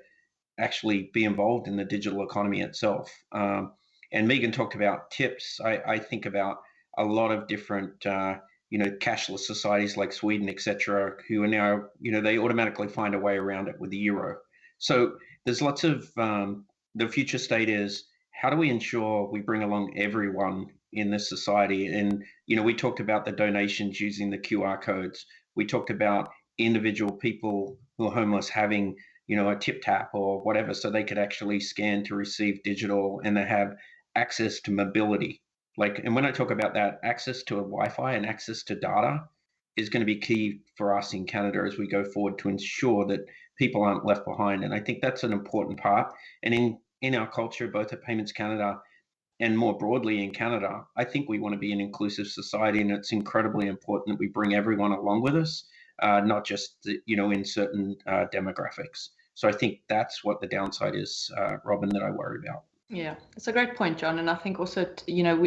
actually be involved in the digital economy itself? And Megan talked about tips. I think about a lot of different, cashless societies like Sweden, etc., who are now, they automatically find a way around it with the euro. So there's lots of, the future state is, how do we ensure we bring along everyone in this society? And, we talked about the donations using the QR codes. We talked about individual people who are homeless having, a tip tap or whatever, so they could actually scan to receive digital, and they have access to mobility. And when I talk about that, access to a Wi-Fi and access to data is going to be key for us in Canada as we go forward to ensure that people aren't left behind. And I think that's an important part. And in our culture, both at Payments Canada and more broadly in Canada, I think we want to be an inclusive society, and it's incredibly important that we bring everyone along with us, not just in certain demographics. So I think that's what the downside is, Robyn, that I worry about. Yeah, it's a great point, John. And I think also,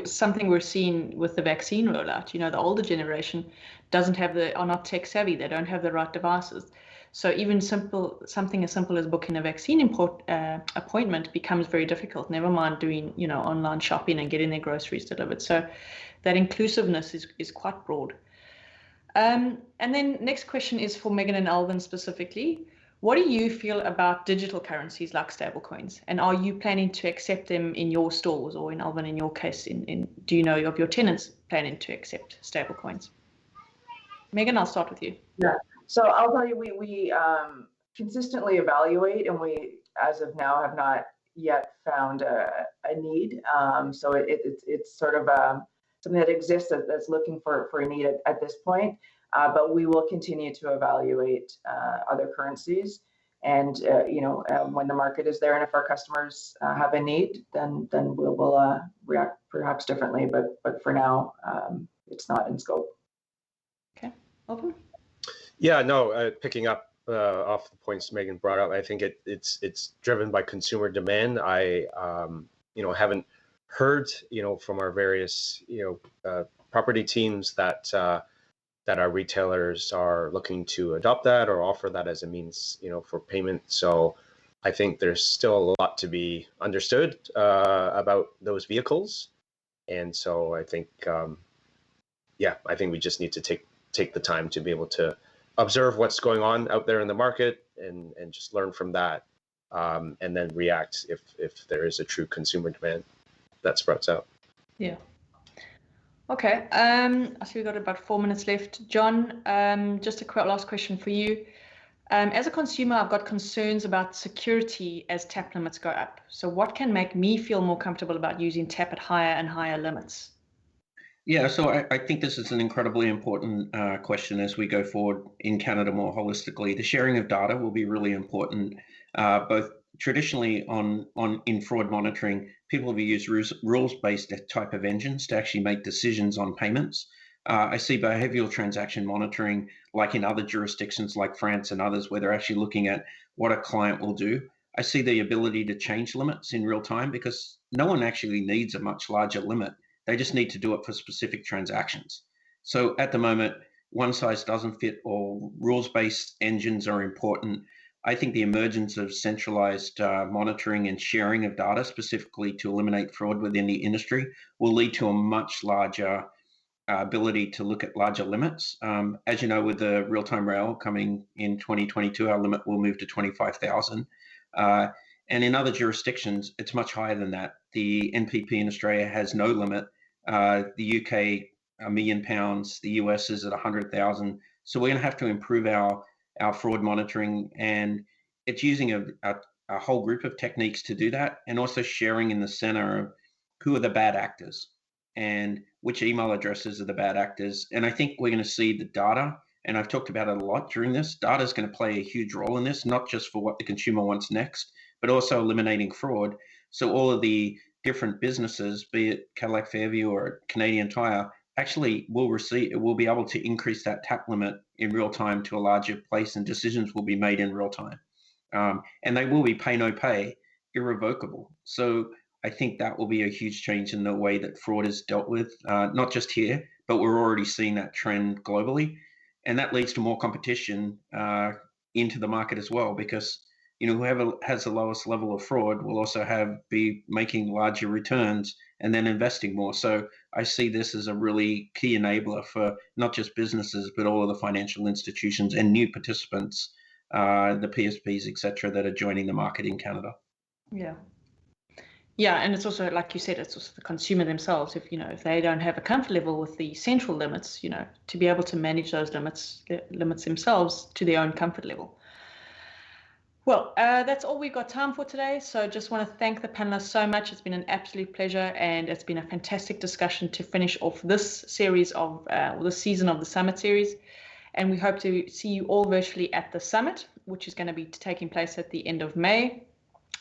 something we're seeing with the vaccine rollout, the older generation are not tech savvy. They don't have the right devices. So even something as simple as booking a vaccine appointment becomes very difficult. Never mind doing, online shopping and getting their groceries delivered. So that inclusiveness is quite broad. And then next question is for Megan and Alvin specifically. What do you feel about digital currencies like stablecoins? And are you planning to accept them in your stores, or in Alvin, in your case, do you know of your tenants planning to accept stablecoins? Megan, I'll start with you. Yeah. So I'll tell you, we consistently evaluate, and we, as of now, have not yet found a need. So it's sort of something that exists that's looking for a need at this point. But we will continue to evaluate other currencies, and when the market is there, and if our customers have a need, then we'll react perhaps differently. But for now, it's not in scope. Okay, Alvin? Yeah, no. Picking up off the points Megan brought up, I think it's driven by consumer demand. I haven't heard from our various property teams that our retailers are looking to adopt that or offer that as a means, for payment. So I think there's still a lot to be understood about those vehicles. And so I think, I think we just need to take the time to be able to observe what's going on out there in the market and just learn from that, and then react if there is a true consumer demand that sprouts out. Yeah. Okay, I see we've got about 4 minutes left. John, just a last question for you. As a consumer, I've got concerns about security as tap limits go up. So what can make me feel more comfortable about using tap at higher and higher limits? Yeah, so I think this is an incredibly important question as we go forward in Canada more holistically. The sharing of data will be really important, both traditionally in fraud monitoring. People have used rules-based type of engines to actually make decisions on payments. I see behavioral transaction monitoring, like in other jurisdictions like France and others, where they're actually looking at what a client will do. I see the ability to change limits in real time, because no one actually needs a much larger limit. They just need to do it for specific transactions. So at the moment, one size doesn't fit all. Rules-based engines are important. I think the emergence of centralized monitoring and sharing of data, specifically to eliminate fraud within the industry, will lead to a much larger ability to look at larger limits. As you know, with the real-time rail coming in 2022, our limit will move to 25,000. And in other jurisdictions, it's much higher than that. The NPP in Australia has no limit. The UK, £1 million. The US is at 100,000. So we're going to have to improve our fraud monitoring, and it's using a whole group of techniques to do that, and also sharing in the center of who are the bad actors and which email addresses are the bad actors. And I think we're going to see the data, and I've talked about it a lot during this. Data is going to play a huge role in this, not just for what the consumer wants next, but also eliminating fraud. So all of the different businesses, be it Cadillac Fairview or Canadian Tire, actually will be able to increase that tap limit in real time to a larger place, and decisions will be made in real time. And they will be pay no pay, irrevocable. So I think that will be a huge change in the way that fraud is dealt with, not just here, but we're already seeing that trend globally. And that leads to more competition into the market as well, because whoever has the lowest level of fraud will also be making larger returns and then investing more. So I see this as a really key enabler for not just businesses, but all of the financial institutions and new participants, the PSPs, etc., that are joining the market in Canada. Yeah, and it's also, like you said, it's also the consumer themselves. If they don't have a comfort level with the central limits, to be able to manage those limits themselves to their own comfort level. Well, that's all we've got time for today. So just want to thank the panelists so much. It's been an absolute pleasure, and it's been a fantastic discussion to finish off this series of this season of the Summit series. And we hope to see you all virtually at the Summit, which is going to be taking place at the end of May.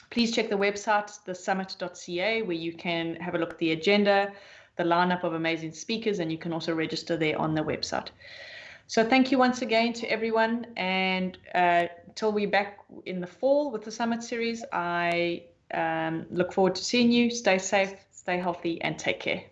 Please check the website, thesummit.ca, where you can have a look at the agenda, the lineup of amazing speakers, and you can also register there on the website. So thank you once again to everyone, and till we're back in the fall with the Summit series, I Look forward to seeing you. Stay safe, stay healthy, and take care.